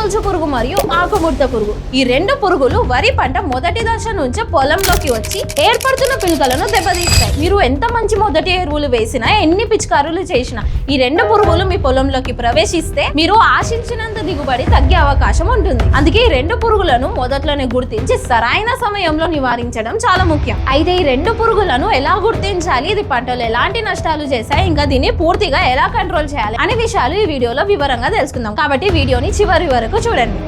తొలుచు పురుగు మరియు ఆకుముడత పురుగు. ఈ రెండు పురుగులు వరి పంట మొదటి దశ నుంచి పొలంలోకి వచ్చి ఏర్పడుతున్న పిలకలను దెబ్బతీస్తాయి. మీరు ఎంత మంచి మొదటి ఎరువులు వేసినా, ఎన్ని పిచికారులు చేసినా ఈ రెండు పురుగులు మీ పొలంలోకి ప్రవేశిస్తే మీరు ఆశించినంత దిగుబడి తగ్గే అవకాశం ఉంటుంది. అందుకే ఈ రెండు పురుగులను మొదట్లోనే గుర్తించి సరైన సమయంలో నివారించడం చాలా ముఖ్యం. అయితే ఈ రెండు పురుగులను ఎలా గుర్తించాలి, ఇది పంటలు ఎలాంటి నష్టాలు చేశాయి, ఇంకా దీన్ని పూర్తిగా ఎలా కంట్రోల్ చేయాలి అనే విషయాలు ఈ వీడియోలో వివరంగా తెలుసుకుందాం. కాబట్టి వీడియోని చివరి వరకు చూడండి.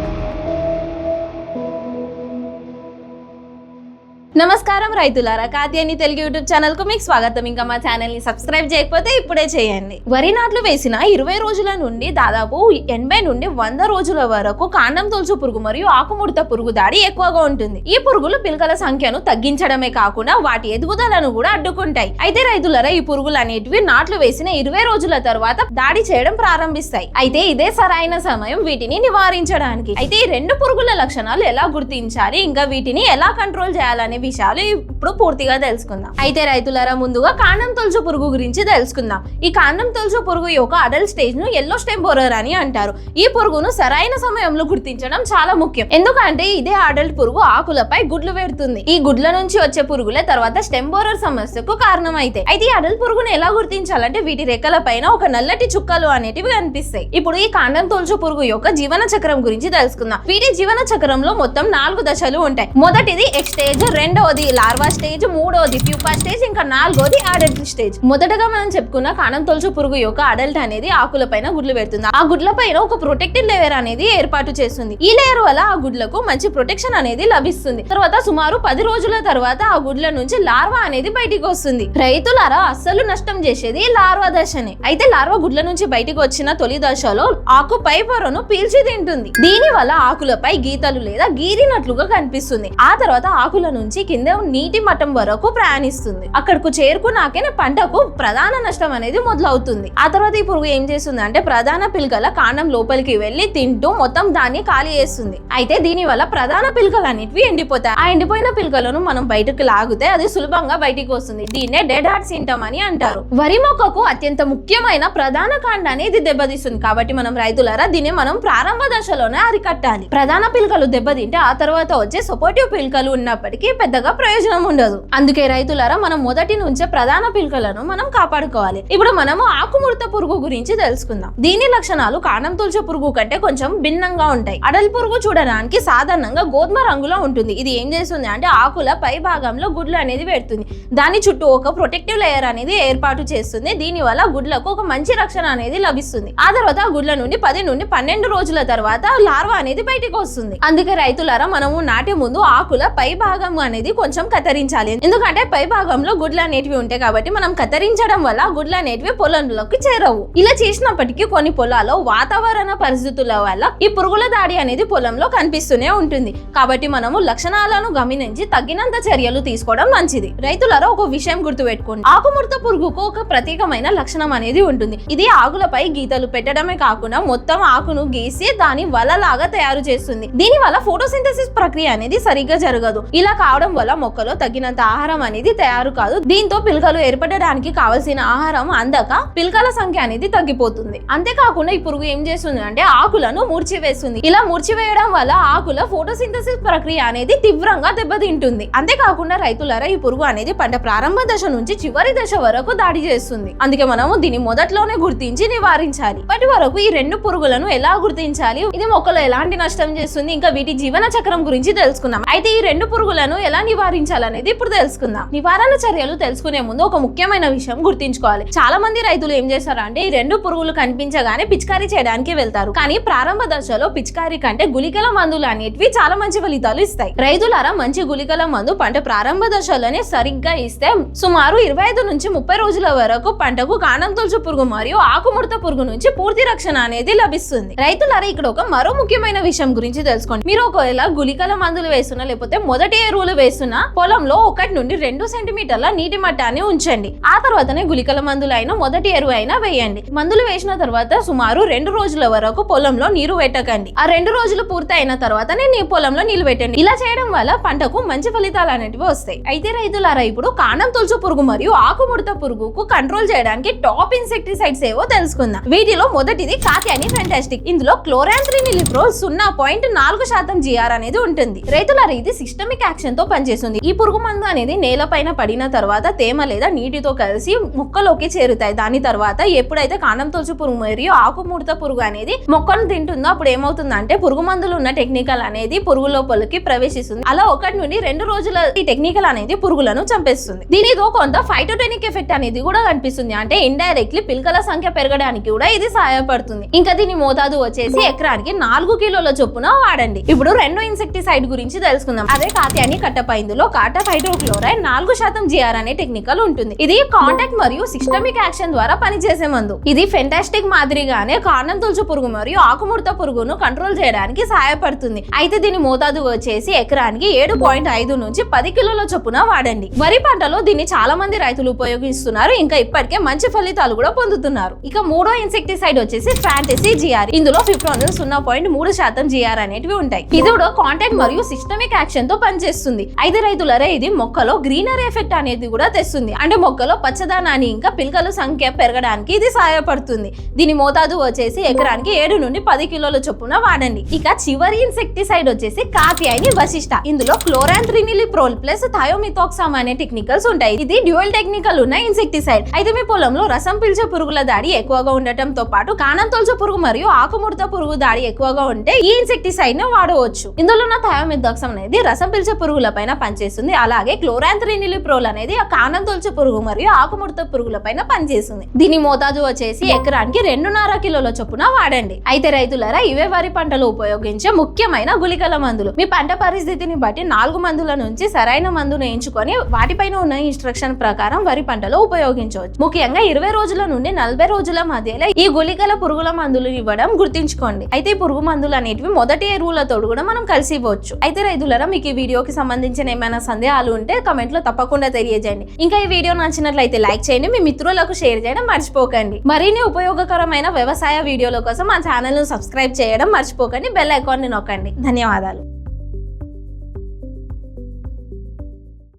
నమస్కారం రైతులారా, కాత్యాయని తెలుగు యూట్యూబ్ ఛానల్ కు మీకు స్వాగతం. ఇంకా మా ఛానల్ ని సబ్స్క్రైబ్ చేయకపోతే ఇప్పుడే చేయండి. వరి నాట్లు వేసిన 20 రోజుల నుండి దాదాపు 80 నుండి 100 రోజుల వరకు కాండం తొలుచు పురుగు మరియు ఆకుముడత పురుగు దాడి ఎక్కువగా ఉంటుంది. ఈ పురుగులు పిలకల సంఖ్యను తగ్గించడమే కాకుండా వాటి ఎదుగుదలను కూడా అడ్డుకుంటాయి. అయితే రైతులారా, ఈ పురుగులు అనేటివి నాట్లు వేసిన 20 రోజుల తర్వాత దాడి చేయడం ప్రారంభిస్తాయి. అయితే ఇదే సరైన సమయం వీటిని నివారించడానికి. అయితే ఈ రెండు పురుగుల లక్షణాలు ఎలా గుర్తించాలి, ఇంకా వీటిని ఎలా కంట్రోల్ చేయాలనే విషయాలు ఇప్పుడు పూర్తిగా తెలుసుకుందాం. అయితే రైతులారా, ముందుగా కాండం తొలుచు పురుగు గురించి తెలుసుకుందాం. ఈ కాండం తొలుచు పురుగు యొక్క అడల్ట్ స్టేజ్ ను ఎల్లో స్టెమ్ బోరర్ అని అంటారు. ఈ పురుగును సరైన సమయంలో గుర్తించడం చాలా ముఖ్యం. ఎందుకంటే ఇదే అడల్ట్ పురుగు ఆకులపై గుడ్లు పెడుతుంది. ఈ గుడ్ల నుంచి వచ్చే పురుగులే తర్వాత స్టెమ్ బోరర్ సమస్యకు కారణమైతాయి. అయితే ఈ అడల్ట్ పురుగును ఎలా గుర్తించాలంటే వీటి రెక్కల పైన ఒక నల్లటి చుక్కలు అనేటివి కనిపిస్తాయి. ఇప్పుడు ఈ కాండం తొలుచు పురుగు యొక్క జీవన చక్రం గురించి తెలుసుకుందాం. వీటి జీవన చక్రంలో మొత్తం 4 దశలు ఉంటాయి. మొదటిది ఎగ్ స్టేజ్, రెండవది లార్వా స్టేజ్, మూడవది ప్యూపా స్టేజ్, ఇంకా 4వది అడల్ట్ స్టేజ్. మొదటగా మనం చెప్పుకున్న కాండం తొలుచు పురుగు యొక్క అడల్ట్ అనేది ఆకుల పైన గుడ్లు పెడుతుంది. ఆ గుడ్ల పైన ఒక ప్రొటెక్టివ్ లేయర్ అనేది ఏర్పాటు చేస్తుంది. ఈ లేయర్ వల్ల ఆ గుడ్లకు మంచి ప్రొటెక్షన్ అనేది లభిస్తుంది. తర్వాత సుమారు 10 రోజుల తర్వాత ఆ గుడ్ల నుంచి లార్వా అనేది బయటికి వస్తుంది. రైతులారా, అస్సలు నష్టం చేసేది లార్వా దశనే. అయితే లార్వా గుడ్ల నుంచి బయటికి వచ్చిన తొలి దశలో ఆకు పై పొరను పీల్చి తింటుంది. దీని వల్ల ఆకులపై గీతలు లేదా గీరినట్లుగా కనిపిస్తుంది. ఆ తర్వాత ఆకుల నుంచి కింద నీటి మట్టం వరకు ప్రయాణిస్తుంది. అక్కడకు చేరుకున్నాకే పంటకు ప్రధాన నష్టం అనేది మొదలవుతుంది. ఆ తర్వాత ఈ పురుగు ఏం చేస్తుంది అంటే ప్రధాన పిలకల కాండం లోపలికి వెళ్లి తింటూ మొత్తం దాన్ని ఖాళీ చేస్తుంది. అయితే దీని వల్ల ప్రధాన పిలకలు అనేటివి ఎండిపోతాయి. ఆ ఎండిపోయిన పిలకలను మనం బయటకు లాగితే అది సులభంగా బయటికి వస్తుంది. దీన్నే డెడ్ హార్ట్ సింటమ్ అని అంటారు. వరి మొక్కకు అత్యంత ముఖ్యమైన ప్రధాన కాండాన్ని ఇది దెబ్బతీస్తుంది. కాబట్టి మనం రైతులారా దీన్ని మనం ప్రారంభ దశలోనే అరికట్టాలి. ప్రధాన పిలకలు దెబ్బతింటే ఆ తర్వాత వచ్చే సపోర్టివ్ పిలకలు ఉన్నప్పటికీ పెద్దగా ప్రయోజనం ఉండదు. అందుకే రైతులారా, మనం మొదటి నుంచే ప్రధాన పిలకలను మనం కాపాడుకోవాలి. ఇప్పుడు మనము ఆకుముడత పురుగు గురించి తెలుసుకుందాం. దీని లక్షణాలు కాండం తొలుచు పురుగు కంటే కొంచెం భిన్నంగా ఉంటాయి. అడల్ పురుగు చూడడానికి సాధారణంగా గోధుమ రంగులో ఉంటుంది. ఇది ఏం చేస్తుంది అంటే ఆకుల పై భాగంలో గుడ్లు అనేది పెడుతుంది. దాని చుట్టూ ఒక ప్రొటెక్టివ్ లేయర్ అనేది ఏర్పాటు చేస్తుంది. దీని వల్ల గుడ్లకు ఒక మంచి రక్షణ అనేది లభిస్తుంది. ఆ తర్వాత ఆ గుడ్ల నుండి 10 నుండి 12 రోజుల తర్వాత లార్వా అనేది బయటికి వస్తుంది. అందుకే రైతులారా, మనము నాటే ముందు ఆకుల పై భాగం అనేది కొంచెం కత్తిరించాలి. ఎందుకంటే పై భాగంలో గుడ్లు అనేటివి ఉంటాయి కాబట్టి మనం కత్తిరించడం వల్ల గుడ్లు అనేటివి పొలంలోకి చేరవు. ఇలా చేసినప్పటికీ కొన్ని పొలాల్లో వాతావరణ పరిస్థితుల వల్ల ఈ పురుగుల దాడి అనేది పొలంలో కనిపిస్తూనే ఉంటుంది. కాబట్టి మనము లక్షణాలను గమనించి తగినంత చర్యలు తీసుకోవడం మంచిది. రైతులారా, ఒక విషయం గుర్తుపెట్టుకోండి. ఆకుముడత పురుగుకు ఒక ప్రత్యేకమైన లక్షణం అనేది ఉంటుంది. ఇది ఆకులపై గీతలు పెట్టడమే కాకుండా మొత్తం ఆకును గీసి దాని వలలాగా తయారు చేస్తుంది. దీని వల్ల ఫోటోసింథసిస్ ప్రక్రియ అనేది సరిగ్గా జరగదు. ఇలా కావడం వల్ల మొక్కలో తగినంత ఆహారం అనేది తయారు కాదు. దీంతో పిలకలు ఏర్పడడానికి కావలసిన ఆహారం అందక పిలకల సంఖ్య అనేది తగ్గిపోతుంది. అంతేకాకుండా ఈ పురుగు ఏం చేస్తుంది అంటే ఆకులను మూర్చివేస్తుంది. ఇలా మూర్చివేయడం వల్ల ఆకుల ఫోటోసింథసిస్ ప్రక్రియ అనేది తీవ్రంగా దెబ్బతింటుంది. అంతేకాకుండా రైతులారా, ఈ పురుగు అనేది పంట ప్రారంభ దశ నుంచి చివరి దశ వరకు దాడి చేస్తుంది. అందుకే మనము దీన్ని మొదట్లోనే గుర్తించి నివారించాలి. ఇప్పటి వరకు ఈ రెండు పురుగులను ఎలా గుర్తించాలి, ఇది మొక్కలు ఎలాంటి నష్టం చేస్తుంది, ఇంకా వీటి జీవన చక్రం గురించి తెలుసుకున్నాం. అయితే ఈ రెండు పురుగులను ఎలా నివారించాలనేది ఇప్పుడు తెలుసుకుందాం. నివారణ చర్యలు తెలుసుకునే ముందు ఒక ముఖ్యమైన విషయం గుర్తుంచుకోవాలి. చాలా మంది రైతులు ఏం చేస్తారంటే ఈ రెండు పురుగులు కనిపించగానే పిచికారీ చేయడానికి వెళ్తారు. కానీ ప్రారంభ దశలో పిచికారీ కంటే గుళికల మందులు అనేటివి చాలా మంచి ఫలితాలు ఇస్తాయి. రైతులారా, మంచి గుళికల మందు పంట ప్రారంభ దశలోనే సరిగ్గా ఇస్తే సుమారు 25 నుంచి 30 రోజుల వరకు పంటకు కాండం తొలుచు పురుగు మరియు ఆకుముడత పురుగు నుంచి పూర్తి రక్షణ అనేది లభిస్తుంది. రైతులారా, ఇక్కడ ఒక మరో ముఖ్యమైన విషయం గురించి తెలుసుకోండి. మీరు ఒకవేళ గుళికల మందులు వేస్తున్నా లేకపోతే మొదటి ఎరువులు వేస్తున్న పొలంలో 1 నుండి 2 సెంటీమీటర్ల నీటి మట్టాన్ని ఉంచండి. ఆ తర్వాతనే గుళికల మందులు అయినా మొదటి ఎరువు అయినా వేయండి. మందులు వేసిన తర్వాత సుమారు 2 రోజుల వరకు పొలంలో నీరు పెట్టకండి. ఆ 2 రోజులు పూర్తి అయిన తర్వాతనే నీ పొలంలో నీళ్లు పెట్టండి. ఇలా చేయడం వల్ల పంటకు మంచి ఫలితాలు అనేటివి వస్తాయి. అయితే రైతులారా, ఇప్పుడు కాండం తొలుచు పురుగు మరియు ఆకుముడత పురుగుకు కంట్రోల్ చేయడానికి టాప్ ఇన్సెక్టిసైడ్స్ ఏవో తెలుసుకుందాం. వీటిలో మొదటిది కాత్యాని ఫెంటాస్టిక్. ఇందులో క్లోరాంథ్రినిలిప్రోల్ 0.4% GR అనేది ఉంటుంది. రైతులారా, ఇది సిస్టమిక్ యాక్షన్ తో పనిచేస్తుంది. ఈ పురుగు మందు అనేది నేలపైన పడిన తర్వాత తేమ లేదా నీటితో కలిసి మొక్కలోకి చేరుతాయి. దాని తర్వాత ఎప్పుడైతే కాండం తొలుచు పురుగు మరియు ఆకుముడత పురుగు అనేది మొక్కను తింటుందో అప్పుడు ఏమవుతుందంటే పురుగు మందులు ఉన్న టెక్నికల్ అనేది పురుగు లోపలికి ప్రవేశిస్తుంది. అలా 1 నుండి 2 రోజుల ఈ టెక్నికల్ అనేది పురుగులను చంపేస్తుంది. దీనితో కొంత ఫైటోటెనిక్ ఎఫెక్ట్ అనేది కూడా కనిపిస్తుంది. అంటే ఇండైరెక్ట్లీ పిల్కల సంఖ్య పెరగడానికి కూడా ఇది సహాయపడుతుంది. ఇంకా దీని మోతాదు వచ్చేసి ఎకరానికి 4 కిలోల చొప్పున వాడండి. ఇప్పుడు రెండో ఇన్సెక్టిసైడ్ గురించి తెలుసుకుందాం. అదే కాత్యాని కట్టప. ఇందులో కాటఫ్ హైడ్రోక్లోరైడ్ 4% GR అనే టెక్నికల్ ఉంటుంది. ఇది కాంటాక్ట్ మరియు సిస్టమిక్ యాక్షన్ ద్వారా పనిచేసే మందు. ఇది ఫెంటాస్టిక్ మాదిరిగానే కాండం తొలుచు పురుగు మరియు ఆకుముడత పురుగును కంట్రోల్ చేయడానికి సహాయపడుతుంది. అయితే దీని మోతాదు వచ్చేసి ఎకరానికి 7.5 నుంచి 10 కిలోల చొప్పున వాడండి. వరి పంటలో దీన్ని చాలా మంది రైతులు ఉపయోగిస్తున్నారు. ఇంకా ఇప్పటికే మంచి ఫలితాలు కూడా పొందుతున్నారు. ఇక మూడో ఇన్సెక్టిసైడ్ వచ్చేసి ఫ్యాంటసీ GR. ఇందులో ఫిప్రోనిల్ 0.3% GR అనేటివి ఉంటాయి. ఇది కూడా కాంటాక్ట్ మరియు సిస్టమిక్ యాక్షన్ తో పనిచేస్తుంది. అయితే రైతులరే, ఇది మొక్కలో గ్రీనరీ ఎఫెక్ట్ అనేది కూడా తెస్తుంది. అంటే మొక్కలో పచ్చదనాన్ని ఇంకా పిల్కల సంఖ్య పెరగడానికి ఇది సహాయపడుతుంది. దీని మోతాదు వచ్చేసి ఎకరానికి 7 నుండి 10 కిలోల చొప్పున వాడండి. ఇక చివరి ఇన్సెక్టిసైడ్ వచ్చేసి కాత్యాని వశిష్ట. ఇందులో క్లోరాంథ్రినిలిప్రోల్ ప్లస్ థయోమిథోక్సామ్ అనే టెక్నికల్స్ ఉంటాయి. ఇది డ్యూయల్ టెక్నికల్ ఉన్న ఇన్సెక్టిసైడ్. అయితే మీ పొలంలో రసం పీల్చే పురుగుల దాడి ఎక్కువగా ఉండటంతో పాటు కాండం తొలుచు పురుగు మరియు ఆకుముడత పురుగు దాడి ఎక్కువగా ఉంటే ఈ ఇన్సెక్టిసైడ్ ని వాడవచ్చు. ఇందులో ఉన్న థయోమిథోక్సామ్ అనేది రసం పీల్చే పురుగుల పైన పనిచేస్తుంది. అలాగే క్లోరాంథ్రినిలిప్రోల్ అనేది కాండం తొలుచు పురుగు మరియు ఆకుముడత పురుగుల పైన పనిచేస్తుంది. దీని మోతాదు వచ్చేసి ఎకరానికి 2.5 కిలోల చొప్పున వాడండి. అయితే రైతులారా, ఇవే వరి పంటలో ఉపయోగించే ముఖ్యమైన గుళికల మందులు. మీ పంట పరిస్థితిని బట్టి 4 మందుల నుంచి సరైన మందును ఎంచుకొని వాటిపైన ఉన్న ఇన్స్ట్రక్షన్ ప్రకారం వరి పంటలో ఉపయోగించవచ్చు. ముఖ్యంగా 20 రోజుల నుండి 40 రోజుల మధ్యలో ఈ గుళికల పురుగుల మందులు ఇవ్వడం గుర్తుంచుకోండి. అయితే ఈ పురుగు మందులు అనేటివి మొదటి ఎరువులతో కూడా మనం కలిసి ఇవ్వచ్చు. అయితే రైతులారా, మీకు ఈ వీడియోకి సంబంధించిన ఏమైనా సందేహాలు ఉంటే కమెంట్ లో తప్పకుండా తెలియజేయండి. ఇంకా ఈ వీడియో నచ్చినట్లయితే లైక్ చేయండి, మీ మిత్రులకు షేర్ చేయడం మర్చిపోకండి. మరిన్ని ఉపయోగకరమైన వ్యవసాయ వీడియోల కోసం మా ఛానల్ ను సబ్స్క్రైబ్ చేయడం మర్చిపోకండి. బెల్ ఐకాన్ ని నొక్కండి. ధన్యవాదాలు.